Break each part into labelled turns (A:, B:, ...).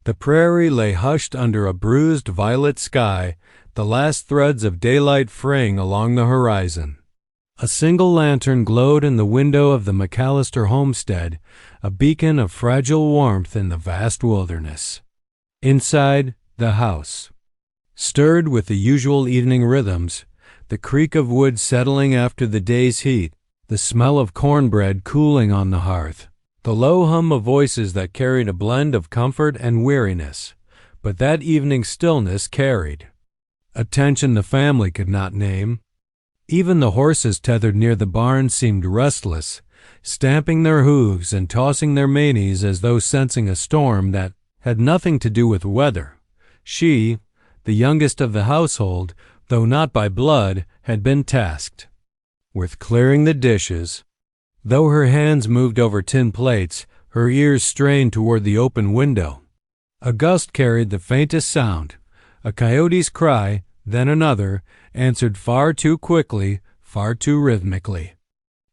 A: The prairie lay hushed under a bruised violet sky, the last threads of daylight fraying along the horizon. A single lantern glowed in the window of the McAllister homestead, a beacon of fragile warmth in the vast wilderness. Inside, the house stirred with the usual evening rhythms, the creak of wood settling after the day's heat, the smell of cornbread cooling on the hearth, the low hum of voices that carried a blend of comfort and weariness. But that evening stillness carried a tension the family could not name. Even the horses tethered near the barn seemed restless, stamping their hooves and tossing their manes as though sensing a storm that had nothing to do with weather. She, the youngest of the household, though not by blood, had been tasked with clearing the dishes. Though her hands moved over tin plates, her ears strained toward the open window. A gust carried the faintest sound, a coyote's cry, then another, answered far too quickly, far too rhythmically.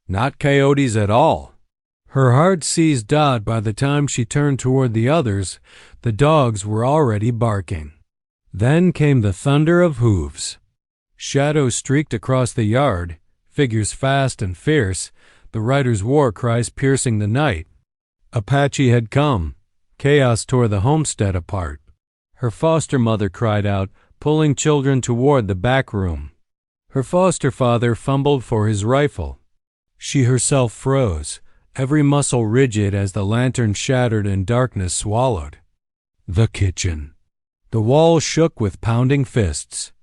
A: Not coyotes at all. Her heart seized Dot by the time she turned toward the others. The dogs were already barking. Then came the thunder of hooves. Shadows streaked across the yard, figures fast and fierce, the riders' war cries piercing the night. Apache had come. Chaos tore the homestead apart. Her foster mother cried out, pulling children toward the back room. Her foster father fumbled for his rifle. She herself froze, every muscle rigid as the lantern shattered and darkness swallowed. The kitchen. The wall shook with pounding fists.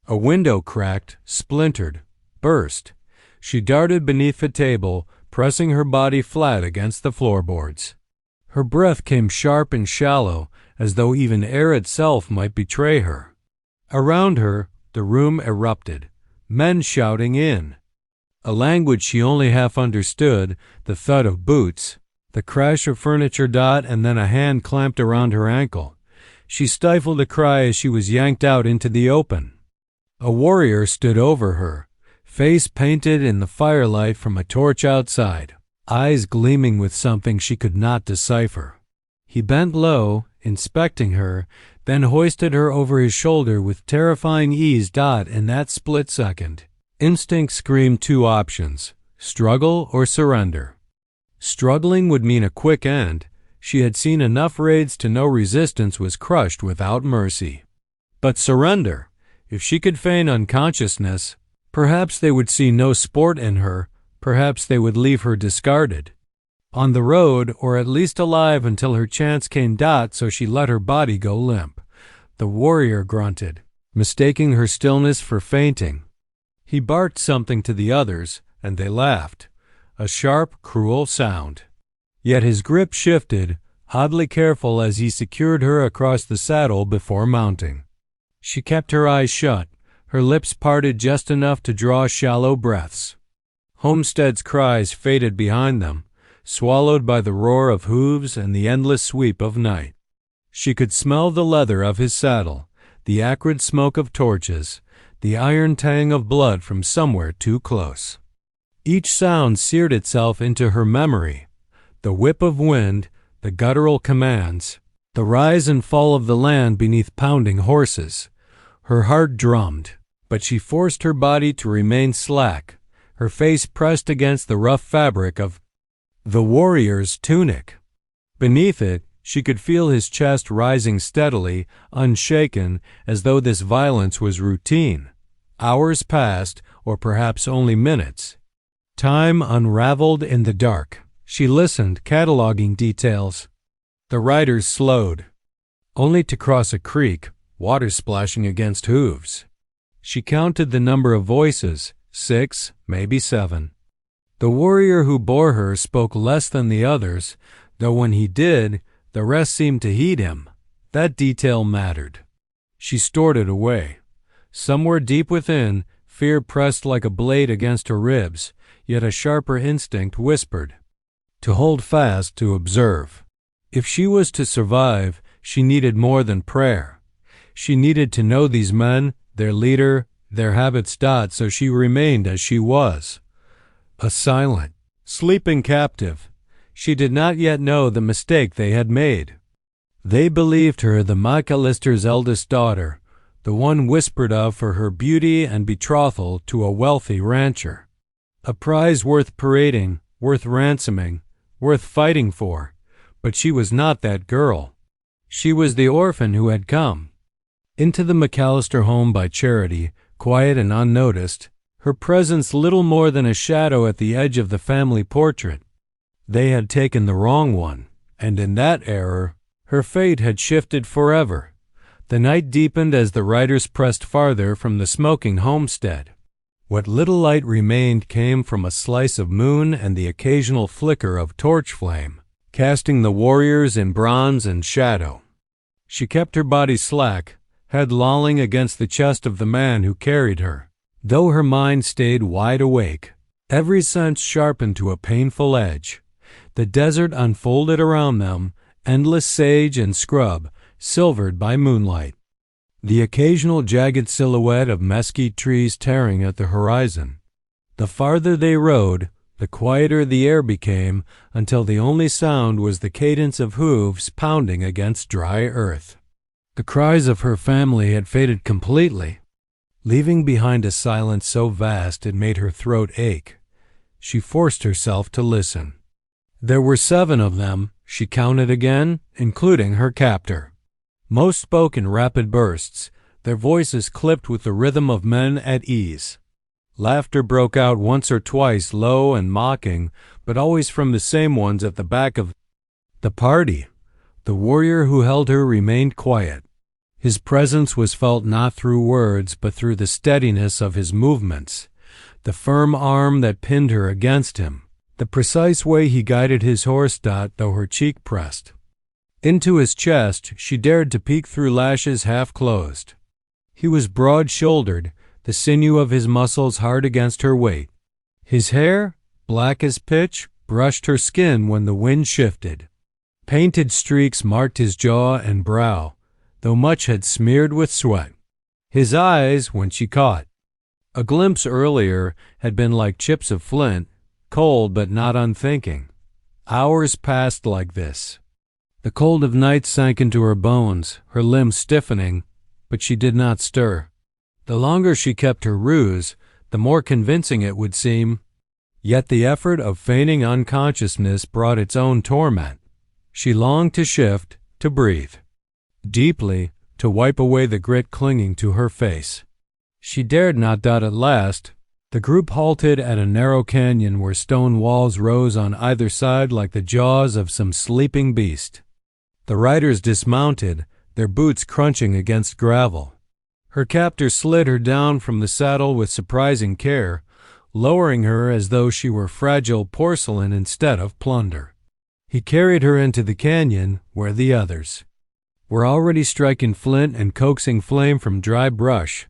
A: A window cracked, splintered, burst. She darted beneath the table, pressing her body flat against the floorboards. Her breath came sharp and shallow, as though even air itself might betray her. Around her, the room erupted, men shouting in a language she only half understood, the thud of boots, the crash of furniture. Dot, and then a hand clamped around her ankle. She stifled a cry as she was yanked out into the open. A warrior stood over her, face painted in the firelight from a torch outside, eyes gleaming with something she could not decipher. He bent low, inspecting her, then hoisted her over his shoulder with terrifying ease. Dot, in that split second, instinct screamed two options: struggle or surrender. Struggling would mean a quick end. She had seen enough raids to know resistance was crushed without mercy. But surrender, if she could feign unconsciousness, perhaps they would see no sport in her, perhaps they would leave her discarded. On the road, or at least alive until her chance came. Dot, so she let her body go limp. The warrior grunted, mistaking her stillness for fainting. He barked something to the others, and they laughed, a sharp, cruel sound. Yet his grip shifted, oddly careful as he secured her across the saddle before mounting. She kept her eyes shut, her lips parted just enough to draw shallow breaths. Homestead's cries faded behind them, swallowed by the roar of hooves and the endless sweep of night. She could smell the leather of his saddle, the acrid smoke of torches, the iron tang of blood from somewhere too close. Each sound seared itself into her memory: the whip of wind, the guttural commands, the rise and fall of the land beneath pounding horses. Her heart drummed, but she forced her body to remain slack, her face pressed against the rough fabric of the warrior's tunic. Beneath it, she could feel his chest rising steadily, unshaken, as though this violence was routine. Hours passed, or perhaps only minutes. Time unraveled in the dark. She listened, cataloging details. The riders slowed, only to cross a creek, water splashing against hooves. She counted the number of voices, 6, maybe 7. The warrior who bore her spoke less than the others, though when he did, the rest seemed to heed him. That detail mattered. She stored it away. Somewhere deep within, fear pressed like a blade against her ribs, yet a sharper instinct whispered to hold fast, to observe. If she was to survive, she needed more than prayer. She needed to know these men, their leader, their habits. So she remained as she was, a silent, sleeping captive. She did not yet know the mistake they had made. They believed her the McAllister's eldest daughter, the one whispered of for her beauty and betrothal to a wealthy rancher. A prize worth parading, worth ransoming, worth fighting for, but she was not that girl. She was the orphan who had come into the McAllister home by charity, quiet and unnoticed, her presence little more than a shadow at the edge of the family portrait. They had taken the wrong one, and in that error, her fate had shifted forever. The night deepened as the riders pressed farther from the smoking homestead. What little light remained came from a slice of moon and the occasional flicker of torch flame, casting the warriors in bronze and shadow. She kept her body slack, head lolling against the chest of the man who carried her, though her mind stayed wide awake, every sense sharpened to a painful edge. The desert unfolded around them, endless sage and scrub, silvered by moonlight. The occasional jagged silhouette of mesquite trees tearing at the horizon. The farther they rode, the quieter the air became, until the only sound was the cadence of hooves pounding against dry earth. The cries of her family had faded completely, leaving behind a silence so vast it made her throat ache. She forced herself to listen. There were 7 of them, she counted again, including her captor. Most spoke in rapid bursts, their voices clipped with the rhythm of men at ease. Laughter broke out once or twice, low and mocking, but always from the same ones at the back of the party. The warrior who held her remained quiet. His presence was felt not through words, but through the steadiness of his movements, the firm arm that pinned her against him, the precise way he guided his horse, though her cheek pressed into his chest. She dared to peek through lashes half closed. He was broad-shouldered, the sinew of his muscles hard against her weight. His hair, black as pitch, brushed her skin when the wind shifted. Painted streaks marked his jaw and brow, though much had smeared with sweat. His eyes, when she caught a glimpse earlier, had been like chips of flint, cold but not unthinking. Hours passed like this. The cold of night sank into her bones, her limbs stiffening, but she did not stir. The longer she kept her ruse, the more convincing it would seem. Yet the effort of feigning unconsciousness brought its own torment. She longed to shift, to breathe deeply, to wipe away the grit clinging to her face. She dared not. At last, the group halted at a narrow canyon where stone walls rose on either side like the jaws of some sleeping beast. The riders dismounted, their boots crunching against gravel. Her captor slid her down from the saddle with surprising care, lowering her as though she were fragile porcelain instead of plunder. He carried her into the canyon, where the others were already striking flint and coaxing flame from dry brush.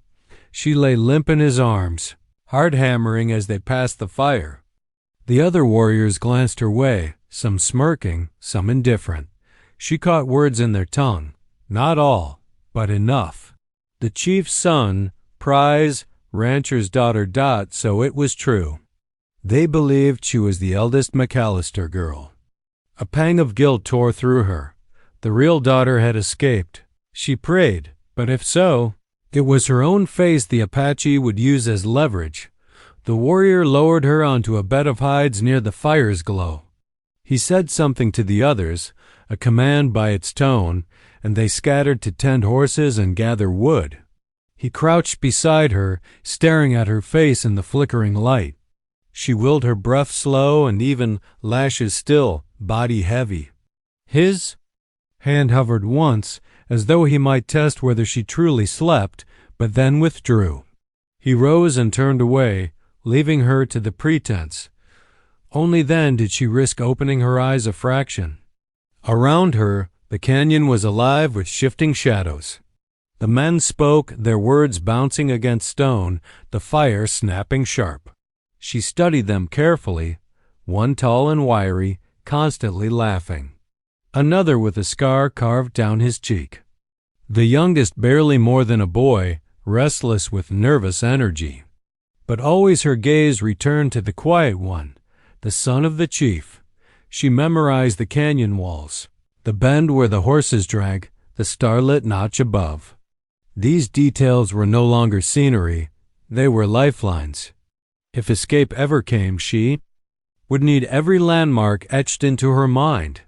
A: She lay limp in his arms, hard hammering as they passed the fire. The other warriors glanced her way, some smirking, some indifferent. She caught words in their tongue, not all, but enough. The chief's son, prize, rancher's daughter. So it was true. They believed she was the eldest McAllister girl. A pang of guilt tore through her. The real daughter had escaped. She prayed, but if so, it was her own face the Apache would use as leverage. The warrior lowered her onto a bed of hides near the fire's glow. He said something to the others, a command by its tone, and they scattered to tend horses and gather wood. He crouched beside her, staring at her face in the flickering light. She willed her breath slow and even, lashes still, body heavy. His hand hovered once, as though he might test whether she truly slept, but then withdrew. He rose and turned away, leaving her to the pretense. Only then did she risk opening her eyes a fraction. Around her, the canyon was alive with shifting shadows. The men spoke, their words bouncing against stone, the fire snapping sharp. She studied them carefully, one tall and wiry, constantly laughing, another with a scar carved down his cheek. The youngest barely more than a boy, restless with nervous energy. But always her gaze returned to the quiet one, the son of the chief. She memorized the canyon walls, the bend where the horses drank, the starlit notch above. These details were no longer scenery, they were lifelines. If escape ever came, she would need every landmark etched into her mind.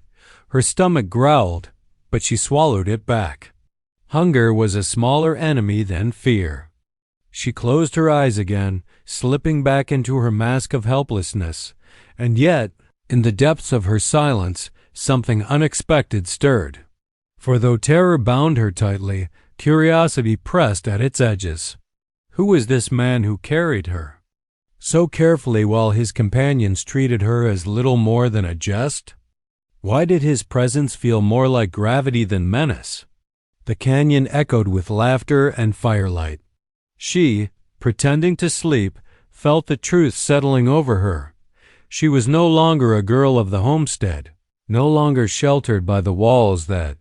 A: Her stomach growled, but she swallowed it back. Hunger was a smaller enemy than fear. She closed her eyes again, slipping back into her mask of helplessness, and yet, in the depths of her silence, something unexpected stirred. For though terror bound her tightly, curiosity pressed at its edges. Who was this man who carried her so carefully while his companions treated her as little more than a jest? Why did his presence feel more like gravity than menace? The canyon echoed with laughter and firelight. She, pretending to sleep, felt the truth settling over her. She was no longer a girl of the homestead, no longer sheltered by the walls that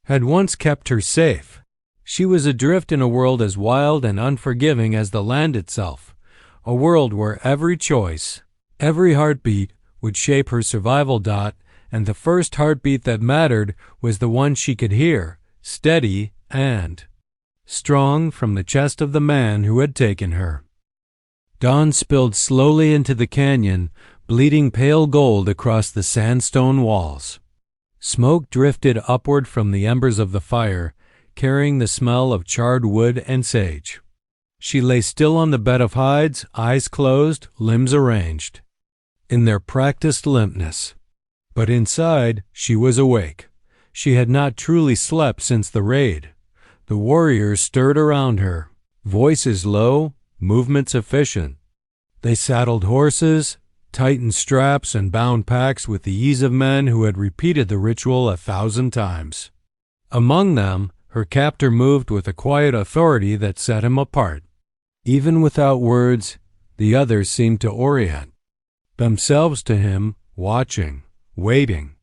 A: had once kept her safe. She was adrift in a world as wild and unforgiving as the land itself, a world where every choice, every heartbeat would shape her survival. And the first heartbeat that mattered was the one she could hear, steady and strong from the chest of the man who had taken her. Dawn spilled slowly into the canyon, bleeding pale gold across the sandstone walls. Smoke drifted upward from the embers of the fire, carrying the smell of charred wood and sage. She lay still on the bed of hides, eyes closed, limbs arranged in their practiced limpness. But inside, she was awake. She had not truly slept since the raid. The warriors stirred around her, voices low, movements efficient. They saddled horses, tightened straps, and bound packs with the ease of men who had repeated the ritual 1,000 times. Among them, her captor moved with a quiet authority that set him apart. Even without words, the others seemed to orient themselves to him, watching, waiting.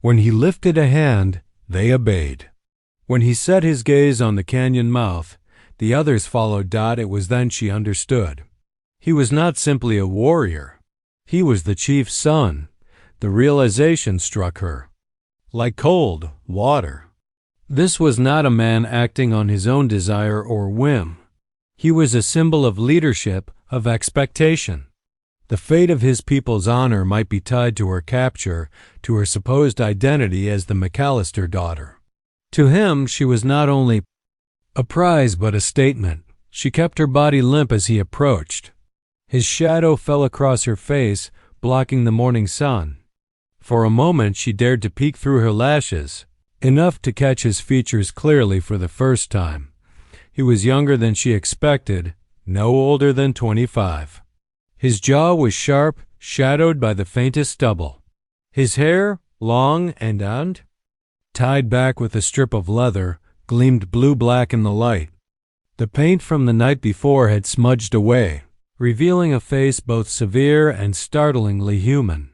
A: When he lifted a hand, they obeyed. When he set his gaze on the canyon mouth, the others followed. It was then she understood. He was not simply a warrior. He was the chief's son. The realization struck her like cold water. This was not a man acting on his own desire or whim. He was a symbol of leadership, of expectation. The fate of his people's honor might be tied to her capture, to her supposed identity as the McAllister daughter. To him, she was not only a prize but a statement. She kept her body limp as he approached. His shadow fell across her face, blocking the morning sun. For a moment she dared to peek through her lashes, enough to catch his features clearly for the first time. He was younger than she expected, no older than 25. His jaw was sharp, shadowed by the faintest stubble. His hair, long and tied back with a strip of leather, gleamed blue-black in the light. The paint from the night before had smudged away, revealing a face both severe and startlingly human.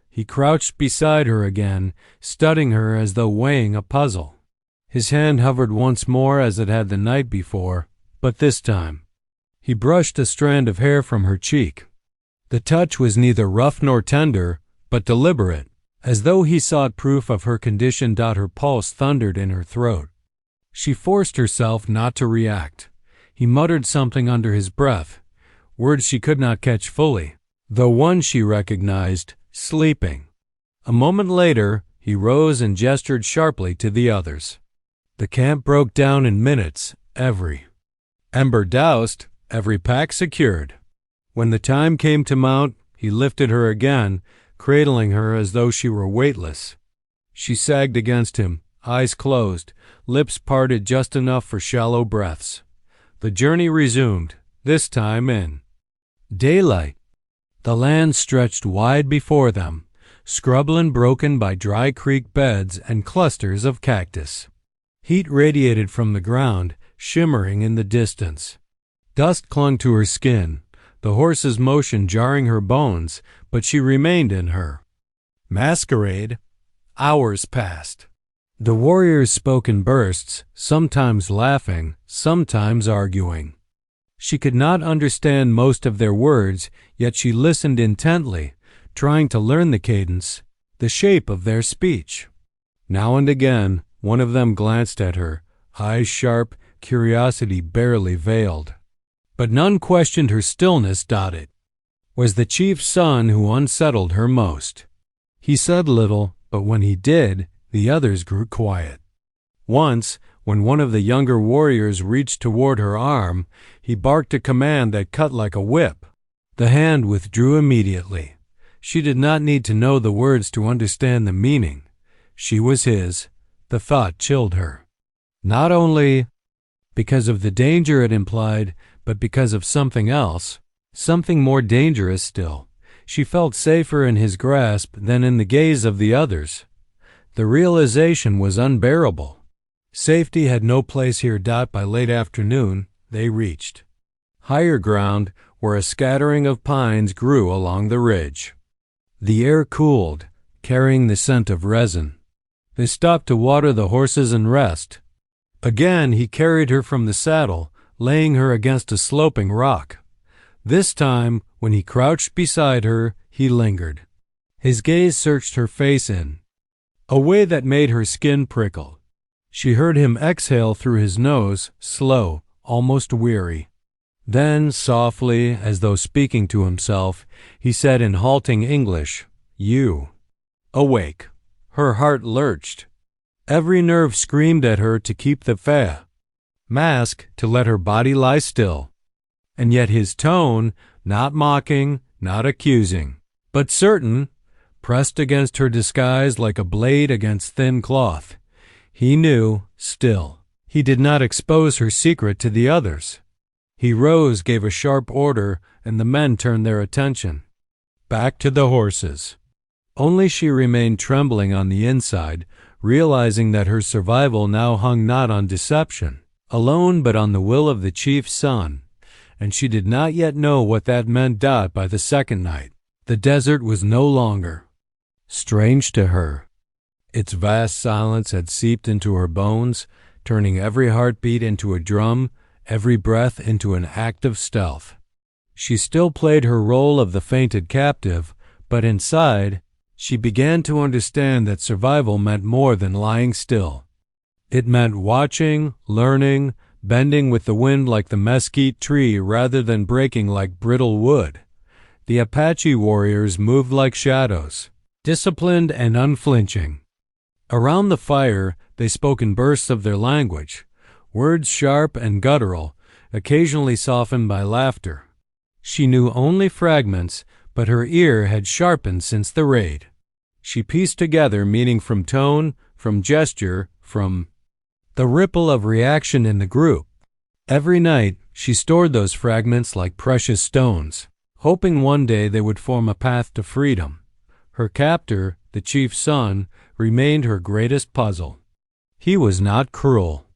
A: He crouched beside her again, studying her as though weighing a puzzle. His hand hovered once more as it had the night before, but this time he brushed a strand of hair from her cheek. The touch was neither rough nor tender, but deliberate, as though he sought proof of her condition. Her pulse thundered in her throat. She forced herself not to react. He muttered something under his breath, words she could not catch fully, though one she recognized, sleeping. A moment later, he rose and gestured sharply to the others. The camp broke down in minutes, every ember doused, every pack secured. When the time came to mount, he lifted her again, cradling her as though she were weightless. She sagged against him, eyes closed, lips parted just enough for shallow breaths. The journey resumed, this time in daylight. The land stretched wide before them, scrubland broken by dry creek beds and clusters of cactus. Heat radiated from the ground, shimmering in the distance. Dust clung to her skin, the horse's motion jarring her bones, but she remained in her masquerade. Hours passed. The warriors spoke in bursts, sometimes laughing, sometimes arguing. She could not understand most of their words, yet she listened intently, trying to learn the cadence, the shape of their speech. Now and again, one of them glanced at her, eyes sharp, curiosity barely veiled. But none questioned her stillness. It was the chief's son who unsettled her most. He said little, but when he did, the others grew quiet. Once, when one of the younger warriors reached toward her arm, he barked a command that cut like a whip. The hand withdrew immediately. She did not need to know the words to understand the meaning. She was his. The thought chilled her. Not only because of the danger it implied, but because of something else, something more dangerous still. She felt safer in his grasp than in the gaze of the others. The realization was unbearable. Safety had no place here. By late afternoon, they reached higher ground where a scattering of pines grew along the ridge. The air cooled, carrying the scent of resin. They stopped to water the horses and rest. Again he carried her from the saddle, laying her against a sloping rock. This time, when he crouched beside her, he lingered. His gaze searched her face in a way that made her skin prickle. She heard him exhale through his nose, slow, almost weary. Then, softly, as though speaking to himself, he said in halting English, "You." Awake. Her heart lurched. Every nerve screamed at her to keep the mask, to let her body lie still. And yet his tone, not mocking, not accusing, but certain, pressed against her disguise like a blade against thin cloth. He knew, still. He did not expose her secret to the others. He rose, gave a sharp order, and the men turned their attention back to the horses. Only she remained trembling on the inside, realizing that her survival now hung not on deception alone, but on the will of the chief's son. And she did not yet know what that meant. By the second night, the desert was no longer strange to her. Its vast silence had seeped into her bones, turning every heartbeat into a drum, every breath into an act of stealth. She still played her role of the fainted captive, but inside, she began to understand that survival meant more than lying still. It meant watching, learning, bending with the wind like the mesquite tree rather than breaking like brittle wood. The Apache warriors moved like shadows, disciplined and unflinching. Around the fire, they spoke in bursts of their language, words sharp and guttural, occasionally softened by laughter. She knew only fragments, but her ear had sharpened since the raid. She pieced together meaning from tone, from gesture, from the ripple of reaction in the group. Every night, she stored those fragments like precious stones, hoping one day they would form a path to freedom. Her captor, the chief's son, remained her greatest puzzle. He was not cruel.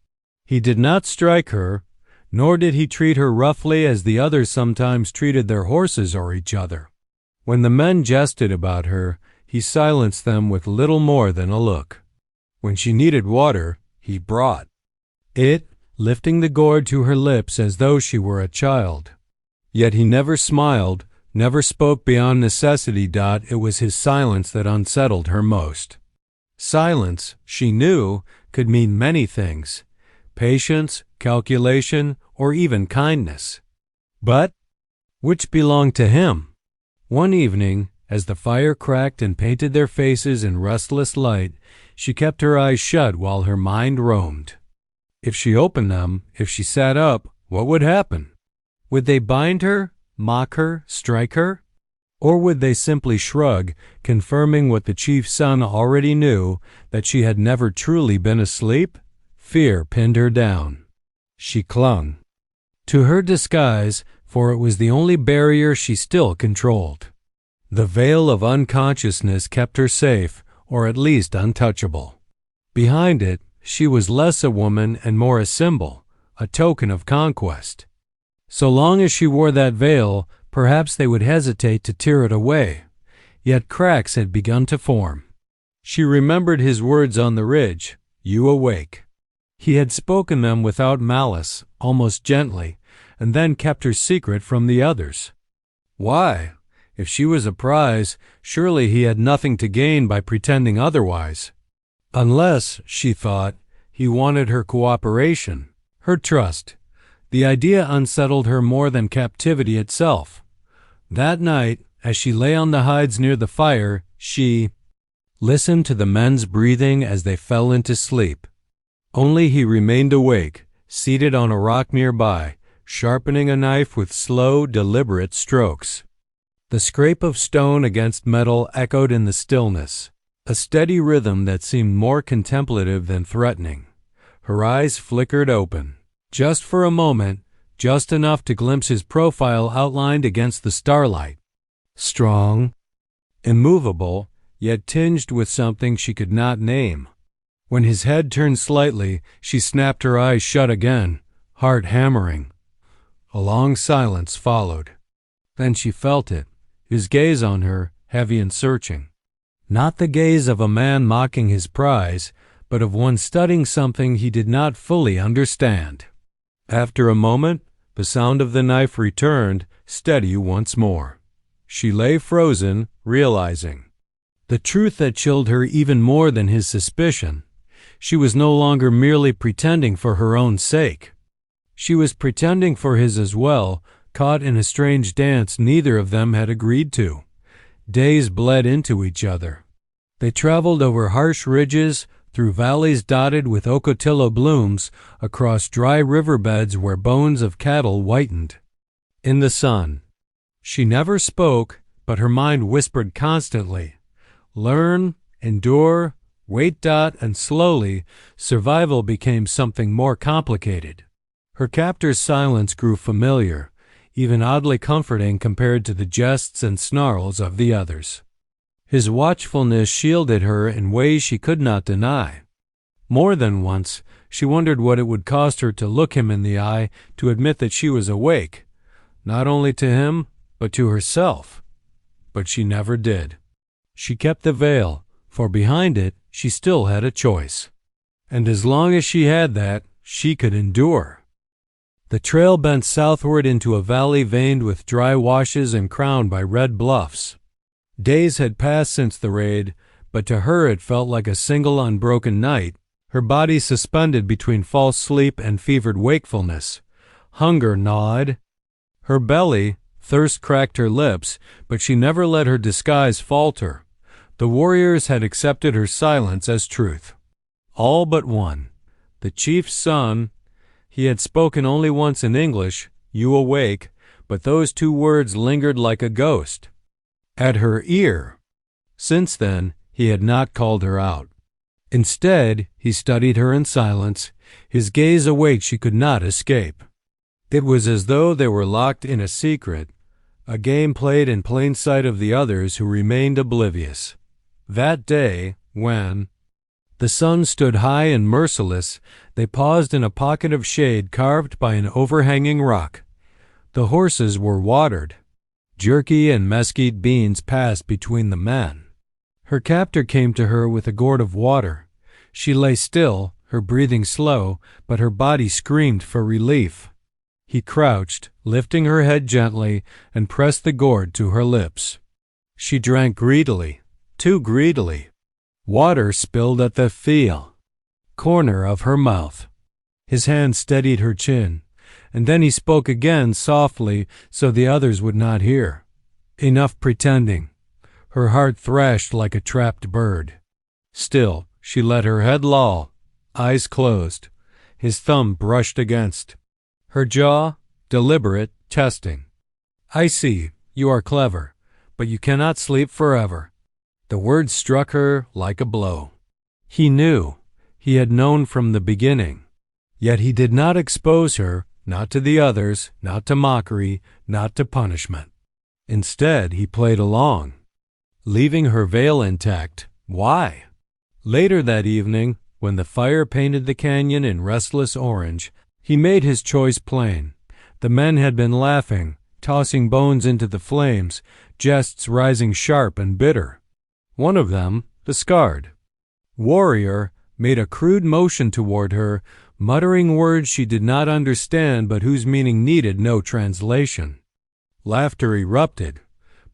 A: He did not strike her, nor did he treat her roughly as the others sometimes treated their horses or each other. When the men jested about her, he silenced them with little more than a look. When she needed water, he brought it, lifting the gourd to her lips as though she were a child. Yet he never smiled, never spoke beyond necessity. It was his silence that unsettled her most. Silence, she knew, could mean many things: patience, calculation, or even kindness. But which belonged to him? One evening, as the fire cracked and painted their faces in restless light, she kept her eyes shut while her mind roamed. If she opened them, if she sat up, what would happen? Would they bind her, mock her, strike her? Or would they simply shrug, confirming what the chief's son already knew, that she had never truly been asleep? Fear pinned her down. She clung to her disguise, for it was the only barrier she still controlled. The veil of unconsciousness kept her safe, or at least untouchable. Behind it, she was less a woman and more a symbol, a token of conquest. So long as she wore that veil, perhaps they would hesitate to tear it away. Yet cracks had begun to form. She remembered his words on the ridge, "You awake." He had spoken them without malice, almost gently, and then kept her secret from the others. Why? If she was a prize, surely he had nothing to gain by pretending otherwise. Unless, she thought, he wanted her cooperation, her trust. The idea unsettled her more than captivity itself. That night, as she lay on the hides near the fire, she listened to the men's breathing as they fell into sleep. Only he remained awake, seated on a rock nearby, sharpening a knife with slow, deliberate strokes. The scrape of stone against metal echoed in the stillness, a steady rhythm that seemed more contemplative than threatening. Her eyes flickered open, just for a moment, just enough to glimpse his profile outlined against the starlight. Strong, immovable, yet tinged with something she could not name. When his head turned slightly, she snapped her eyes shut again, heart hammering. A long silence followed. Then she felt it, his gaze on her, heavy and searching. Not the gaze of a man mocking his prize, but of one studying something he did not fully understand. After a moment, the sound of the knife returned, steady once more. She lay frozen, realizing the truth that chilled her even more than his suspicion. She was no longer merely pretending for her own sake. She was pretending for his as well, caught in a strange dance neither of them had agreed to. Days bled into each other. They traveled over harsh ridges, through valleys dotted with ocotillo blooms, across dry riverbeds where bones of cattle whitened. In the sun. She never spoke, but her mind whispered constantly. Learn, endure, wait. And slowly, survival became something more complicated. Her captor's silence grew familiar, even oddly comforting compared to the jests and snarls of the others. His watchfulness shielded her in ways she could not deny. More than once, she wondered what it would cost her to look him in the eye, to admit that she was awake, not only to him, but to herself. But she never did. She kept the veil, for behind it she still had a choice. And as long as she had that, she could endure. The trail bent southward into a valley veined with dry washes and crowned by red bluffs. Days had passed since the raid, but to her it felt like a single unbroken night, her body suspended between false sleep and fevered wakefulness. Hunger gnawed her belly, thirst cracked her lips, but she never let her disguise falter. The warriors had accepted her silence as truth. All but one. The chief's son. He had spoken only once in English, "You awake," but those two words lingered like a ghost at her ear. Since then, he had not called her out. Instead, he studied her in silence, his gaze a weight she could not escape. It was as though they were locked in a secret, a game played in plain sight of the others who remained oblivious. That day, when the sun stood high and merciless, they paused in a pocket of shade carved by an overhanging rock. The horses were watered. Jerky and mesquite beans passed between the men. Her captor came to her with a gourd of water. She lay still, her breathing slow, but her body screamed for relief. He crouched, lifting her head gently, and pressed the gourd to her lips. She drank greedily, too greedily. Water spilled at the corner of her mouth. His hand steadied her chin, and then he spoke again softly so the others would not hear. Enough pretending. Her heart thrashed like a trapped bird. Still, she let her head loll, eyes closed. His thumb brushed against her jaw, deliberate, testing. "I see, you are clever, but you cannot sleep forever." The words struck her like a blow. He knew. He had known from the beginning. Yet he did not expose her, not to the others, not to mockery, not to punishment. Instead, he played along, leaving her veil intact. Why? Later that evening, when the fire painted the canyon in restless orange, he made his choice plain. The men had been laughing, tossing bones into the flames, jests rising sharp and bitter. One of them, the scarred warrior, made a crude motion toward her, muttering words she did not understand but whose meaning needed no translation. Laughter erupted.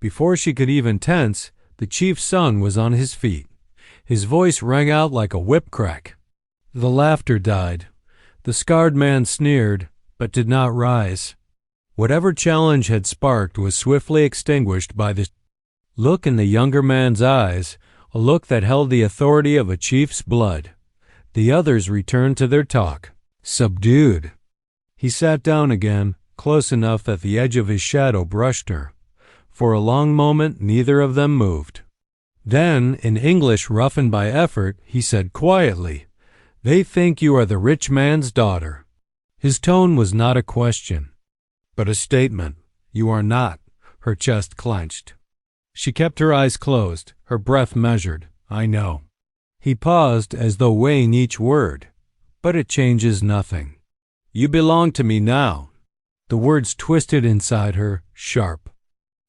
A: Before she could even tense, the chief's son was on his feet. His voice rang out like a whip crack. The laughter died. The scarred man sneered, but did not rise. Whatever challenge had sparked was swiftly extinguished by the look in the younger man's eyes, a look that held the authority of a chief's blood. The others returned to their talk, subdued. He sat down again, close enough that the edge of his shadow brushed her. For a long moment neither of them moved. Then, in English roughened by effort, he said quietly, "They think you are the rich man's daughter." His tone was not a question, but a statement. "You are not." Her chest clenched. She kept her eyes closed, her breath measured. "I know." He paused as though weighing each word. "But it changes nothing. You belong to me now." The words twisted inside her, sharp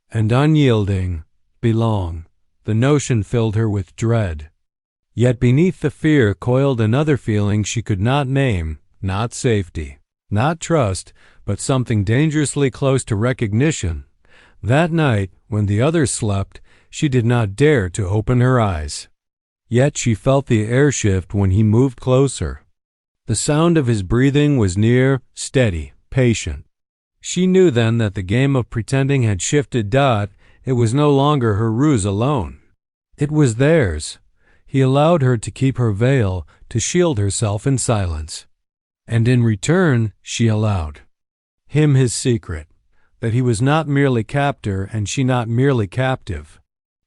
A: and unyielding. Belong. The notion filled her with dread. Yet beneath the fear coiled another feeling she could not name, not safety, not trust, but something dangerously close to recognition. That night, when the others slept, she did not dare to open her eyes. Yet she felt the air shift when he moved closer. The sound of his breathing was near, steady, patient. She knew then that the game of pretending had shifted. It was no longer her ruse alone. It was theirs. He allowed her to keep her veil, to shield herself in silence. And in return, she allowed him his secret, that he was not merely captor and she not merely captive.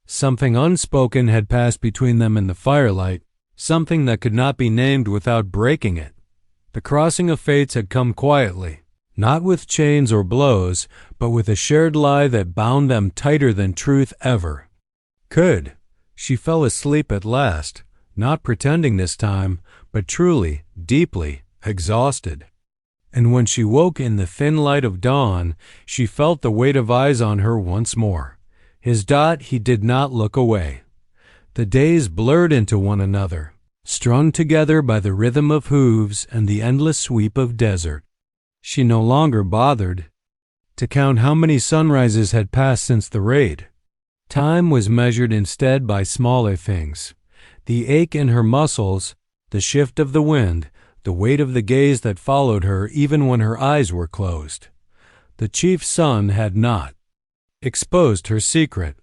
A: Something unspoken had passed between them in the firelight, something that could not be named without breaking it. The crossing of fates had come quietly, not with chains or blows, but with a shared lie that bound them tighter than truth ever could. She fell asleep at last, not pretending this time, but truly, deeply, exhausted. And when she woke in the thin light of dawn, she felt the weight of eyes on her once more. His he did not look away. The days blurred into one another, strung together by the rhythm of hooves and the endless sweep of desert. She no longer bothered to count how many sunrises had passed since the raid. Time was measured instead by smaller things. The ache in her muscles, the shift of the wind, the weight of the gaze that followed her even when her eyes were closed. The chief's son had not exposed her secret.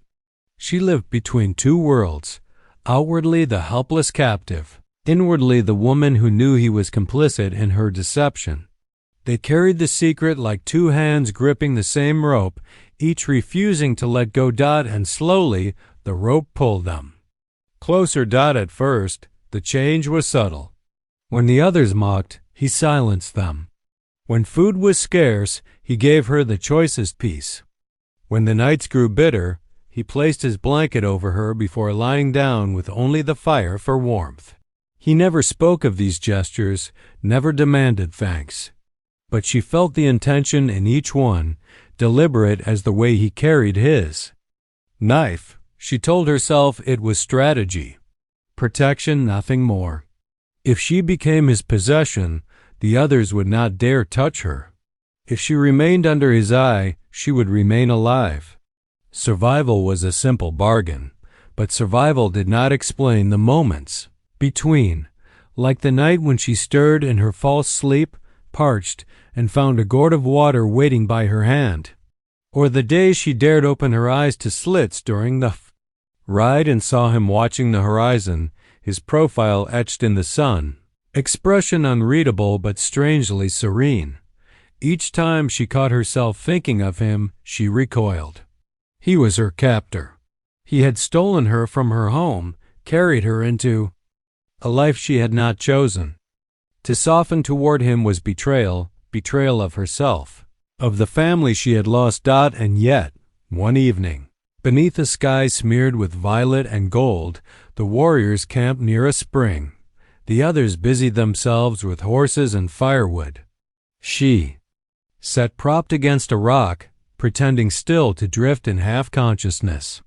A: She lived between two worlds, outwardly the helpless captive, inwardly the woman who knew he was complicit in her deception. They carried the secret like two hands gripping the same rope, each refusing to let go. And slowly the rope pulled them closer. At first, the change was subtle. When the others mocked, he silenced them. When food was scarce, he gave her the choicest piece. When the nights grew bitter, he placed his blanket over her before lying down with only the fire for warmth. He never spoke of these gestures, never demanded thanks. But she felt the intention in each one, deliberate as the way he carried his knife. She told herself it was strategy, protection, nothing more. If she became his possession, the others would not dare touch her. If she remained under his eye, she would remain alive. Survival was a simple bargain, but survival did not explain the moments between, like the night when she stirred in her false sleep, parched, and found a gourd of water waiting by her hand, or the day she dared open her eyes to slits during the ride and saw him watching the horizon, his profile etched in the sun, expression unreadable but strangely serene. Each time she caught herself thinking of him, she recoiled. He was her captor. He had stolen her from her home, carried her into a life she had not chosen. To soften toward him was betrayal, betrayal of herself, of the family she had lost. And yet, one evening, beneath a sky smeared with violet and gold, the warriors camped near a spring. The others busied themselves with horses and firewood. She sat propped against a rock, pretending still to drift in half-consciousness.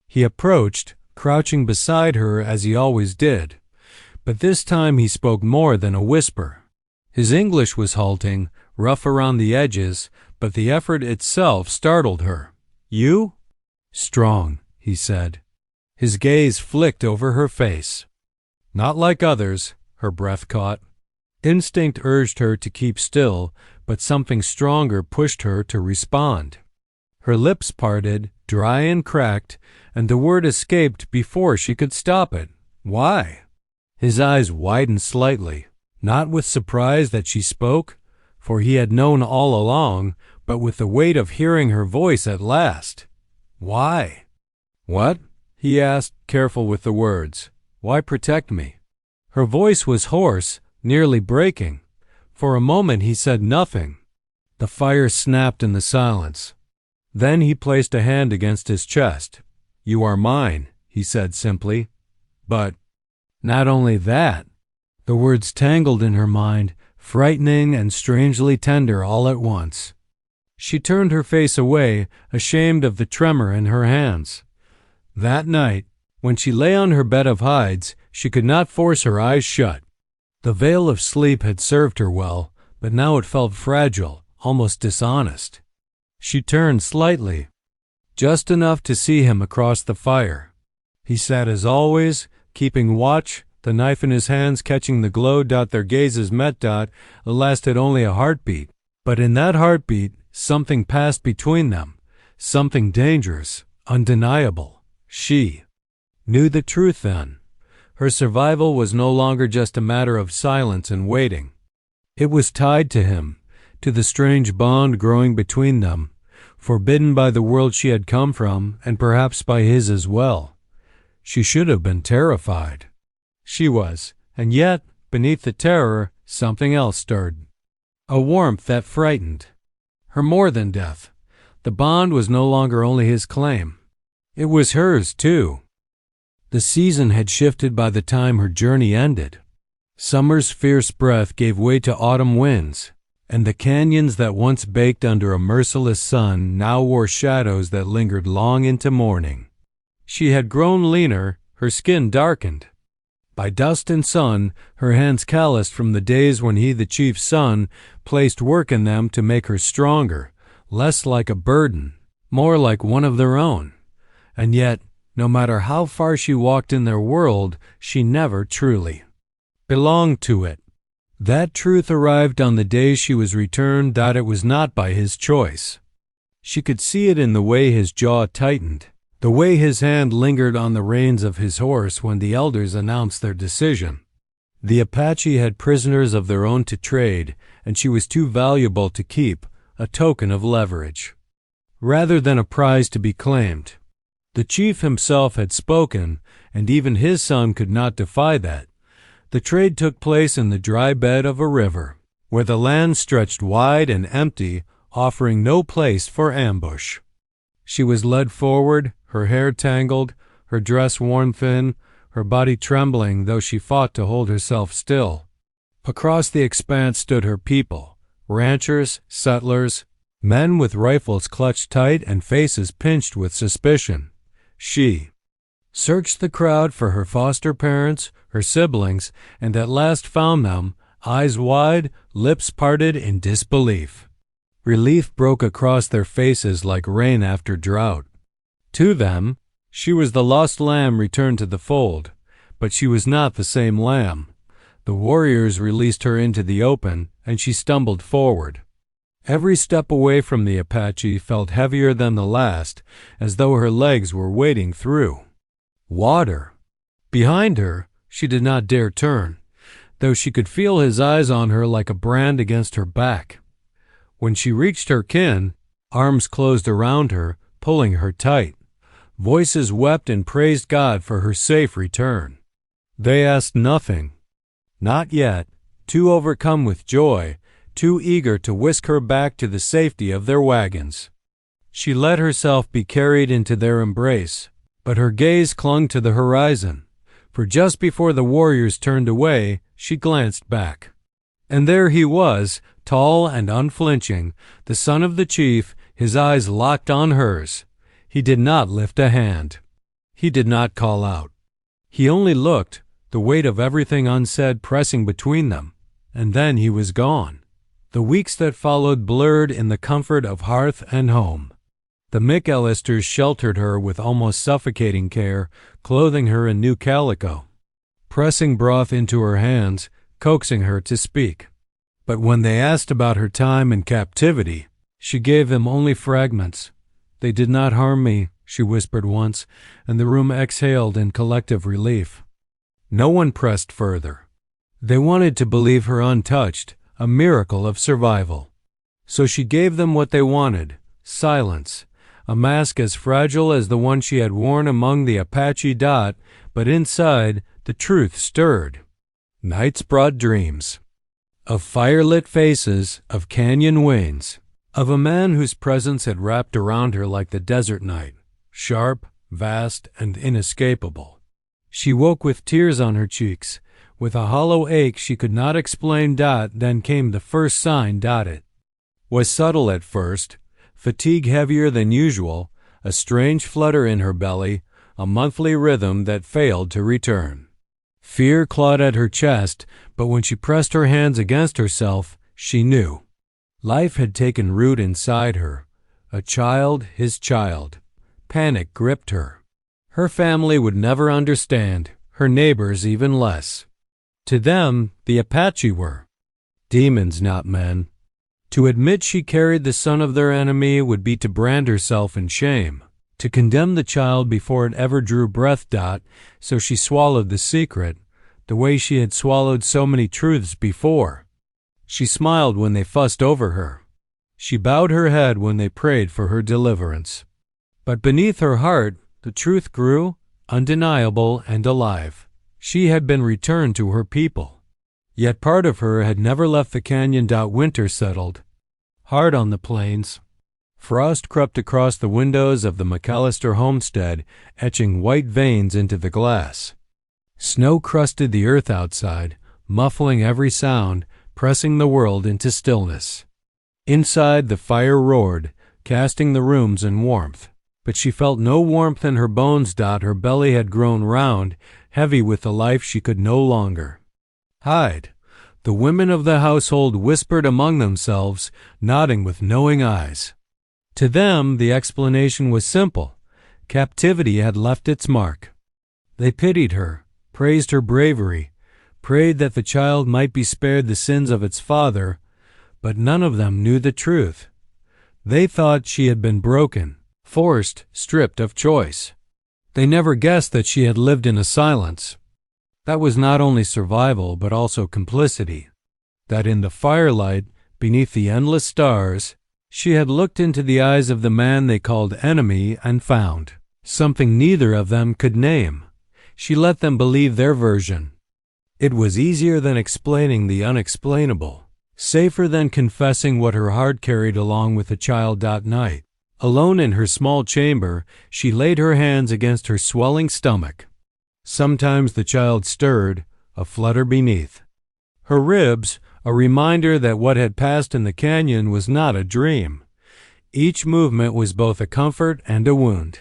A: He approached, crouching beside her as he always did, but this time he spoke more than a whisper. His English was halting, rough around the edges, but the effort itself startled her. "You?" "Strong," he said. His gaze flicked over her face. Not like others, her breath caught. Instinct urged her to keep still, but something stronger pushed her to respond. Her lips parted, dry and cracked, and the word escaped before she could stop it. Why? His eyes widened slightly, not with surprise that she spoke, for he had known all along, but with the weight of hearing her voice at last. Why? What? He asked, careful with the words. Why protect me? Her voice was hoarse, nearly breaking. For a moment he said nothing. The fire snapped in the silence. Then he placed a hand against his chest. You are mine, he said simply. But not only that. The words tangled in her mind, frightening and strangely tender all at once. She turned her face away, ashamed of the tremor in her hands. That night, when she lay on her bed of hides, she could not force her eyes shut. The veil of sleep had served her well, but now it felt fragile, almost dishonest. She turned slightly, just enough to see him across the fire. He sat as always, keeping watch, the knife in his hands catching the glow. Their gazes met. It lasted only a heartbeat, but in that heartbeat, something passed between them, something dangerous, undeniable. She knew the truth then. Her survival was no longer just a matter of silence and waiting. It was tied to him, to the strange bond growing between them, forbidden by the world she had come from and perhaps by his as well. She should have been terrified. She was, and yet, beneath the terror, something else stirred. A warmth that frightened. Her more than death. The bond was no longer only his claim. It was hers, too. The season had shifted by the time her journey ended. Summer's fierce breath gave way to autumn winds, and the canyons that once baked under a merciless sun now wore shadows that lingered long into morning. She had grown leaner, her skin darkened. By dust and sun, her hands calloused from the days when he, the chief's son, placed work in them to make her stronger, less like a burden, more like one of their own. And yet, no matter how far she walked in their world, she never truly belonged to it. That truth arrived on the day she was returned. It was not by his choice. She could see it in the way his jaw tightened, the way his hand lingered on the reins of his horse when the elders announced their decision. The Apache had prisoners of their own to trade, and she was too valuable to keep, a token of leverage, rather than a prize to be claimed. The chief himself had spoken, and even his son could not defy that. The trade took place in the dry bed of a river, where the land stretched wide and empty, offering no place for ambush. She was led forward, her hair tangled, her dress worn thin, her body trembling, though she fought to hold herself still. Across the expanse stood her people, ranchers, settlers, men with rifles clutched tight and faces pinched with suspicion. She searched the crowd for her foster parents, her siblings, and at last found them, eyes wide, lips parted in disbelief. Relief broke across their faces like rain after drought. To them, she was the lost lamb returned to the fold, but she was not the same lamb. The warriors released her into the open, and she stumbled forward. Every step away from the Apache felt heavier than the last, as though her legs were wading through water. Behind her, she did not dare turn, though she could feel his eyes on her like a brand against her back. When she reached her kin, arms closed around her, pulling her tight. Voices wept and praised God for her safe return. They asked nothing. Not yet, too overcome with joy, too eager to whisk her back to the safety of their wagons. She let herself be carried into their embrace, but her gaze clung to the horizon, for just before the warriors turned away, she glanced back. And there he was, tall and unflinching, the son of the chief, his eyes locked on hers. He did not lift a hand. He did not call out. He only looked, the weight of everything unsaid pressing between them, and then he was gone. The weeks that followed blurred in the comfort of hearth and home. The McAllisters sheltered her with almost suffocating care, clothing her in new calico, pressing broth into her hands, coaxing her to speak. But when they asked about her time in captivity, she gave them only fragments. "They did not harm me," she whispered once, and the room exhaled in collective relief. No one pressed further. They wanted to believe her untouched, a miracle of survival. So she gave them what they wanted: silence, a mask as fragile as the one she had worn among the Apache dot, but inside, the truth stirred. Nights brought dreams. Of firelit faces, of canyon wains, of a man whose presence had wrapped around her like the desert night, sharp, vast, and inescapable. She woke with tears on her cheeks, with a hollow ache she could not explain. Then came the first sign. It was subtle at first, fatigue heavier than usual, a strange flutter in her belly, a monthly rhythm that failed to return. Fear clawed at her chest, but when she pressed her hands against herself, she knew. Life had taken root inside her. A child, his child. Panic gripped her. Her family would never understand, her neighbors even less. To them, the Apache were demons, not men. To admit she carried the son of their enemy would be to brand herself in shame, to condemn the child before it ever drew breath. So she swallowed the secret, the way she had swallowed so many truths before. She smiled when they fussed over her. She bowed her head when they prayed for her deliverance. But beneath her heart, the truth grew, undeniable and alive. She had been returned to her people. Yet part of her had never left the canyon. Winter settled, hard on the plains. Frost crept across the windows of the McAllister homestead, etching white veins into the glass. Snow crusted the earth outside, muffling every sound, pressing the world into stillness. Inside, the fire roared, casting the rooms in warmth. But she felt no warmth in her bones. Her belly had grown round, heavy with the life she could no longer hide. The women of the household whispered among themselves, nodding with knowing eyes. To them, the explanation was simple. Captivity had left its mark. They pitied her, praised her bravery, prayed that the child might be spared the sins of its father, but none of them knew the truth. They thought she had been broken, forced, stripped of choice. They never guessed that she had lived in a silence. That was not only survival, but also complicity. That in the firelight, beneath the endless stars, she had looked into the eyes of the man they called enemy and found something neither of them could name. She let them believe their version. It was easier than explaining the unexplainable, safer than confessing what her heart carried along with the child. Night, alone in her small chamber, she laid her hands against her swelling stomach. Sometimes the child stirred, a flutter beneath her ribs, a reminder that what had passed in the canyon was not a dream. Each movement was both a comfort and a wound.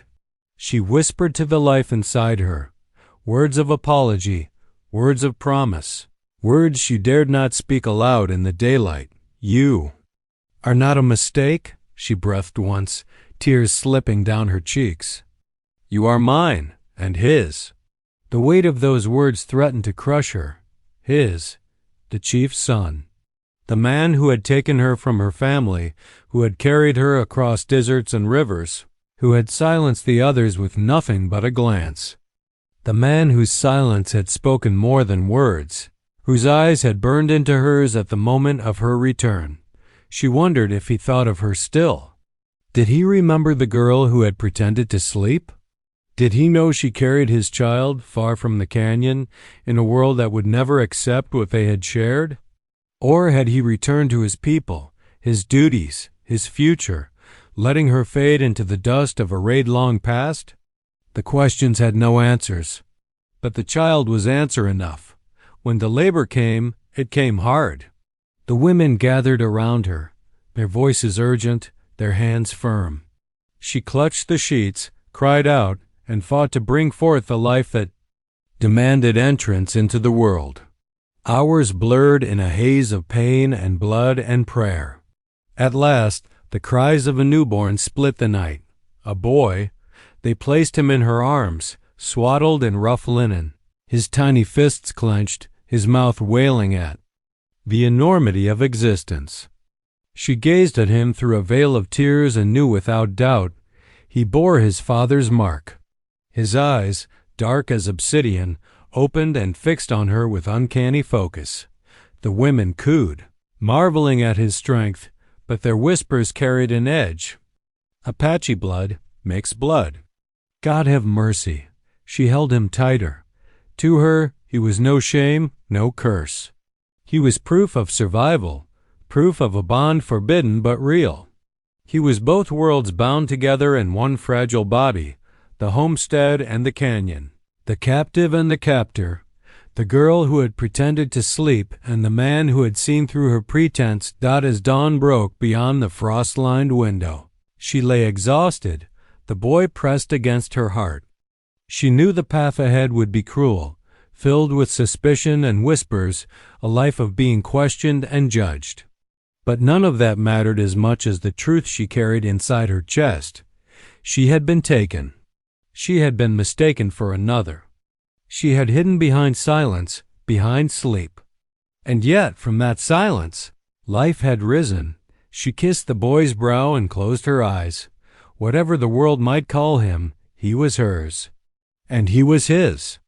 A: She whispered to the life inside her, words of apology, words of promise, words she dared not speak aloud in the daylight. "You are not a mistake," she breathed once, tears slipping down her cheeks. "You are mine and his." The weight of those words threatened to crush her. His, the chief's son. The man who had taken her from her family, who had carried her across deserts and rivers, who had silenced the others with nothing but a glance. The man whose silence had spoken more than words, whose eyes had burned into hers at the moment of her return. She wondered if he thought of her still. Did he remember the girl who had pretended to sleep? Did he know she carried his child far from the canyon, in a world that would never accept what they had shared? Or had he returned to his people, his duties, his future, letting her fade into the dust of a raid long past? The questions had no answers, but the child was answer enough. When the labor came, it came hard. The women gathered around her, their voices urgent, their hands firm. She clutched the sheets, cried out, and fought to bring forth the life that demanded entrance into the world. Hours blurred in a haze of pain and blood and prayer. At last, the cries of a newborn split the night. A boy. They placed him in her arms, swaddled in rough linen, his tiny fists clenched, his mouth wailing at the enormity of existence. She gazed at him through a veil of tears and knew without doubt he bore his father's mark. His eyes, dark as obsidian, opened and fixed on her with uncanny focus. The women cooed, marveling at his strength, but their whispers carried an edge. Apache blood makes blood. God have mercy. She held him tighter. To her, he was no shame, no curse. He was proof of survival, proof of a bond forbidden but real. He was both worlds bound together in one fragile body, the homestead and the canyon, the captive and the captor, the girl who had pretended to sleep and the man who had seen through her pretense as dawn broke beyond the frost-lined window. She lay exhausted, the boy pressed against her heart. She knew the path ahead would be cruel, filled with suspicion and whispers, a life of being questioned and judged. But none of that mattered as much as the truth she carried inside her chest. She had been taken. She had been mistaken for another. She had hidden behind silence, behind sleep. And yet, from that silence, life had risen. She kissed the boy's brow and closed her eyes. Whatever the world might call him, he was hers. And he was his.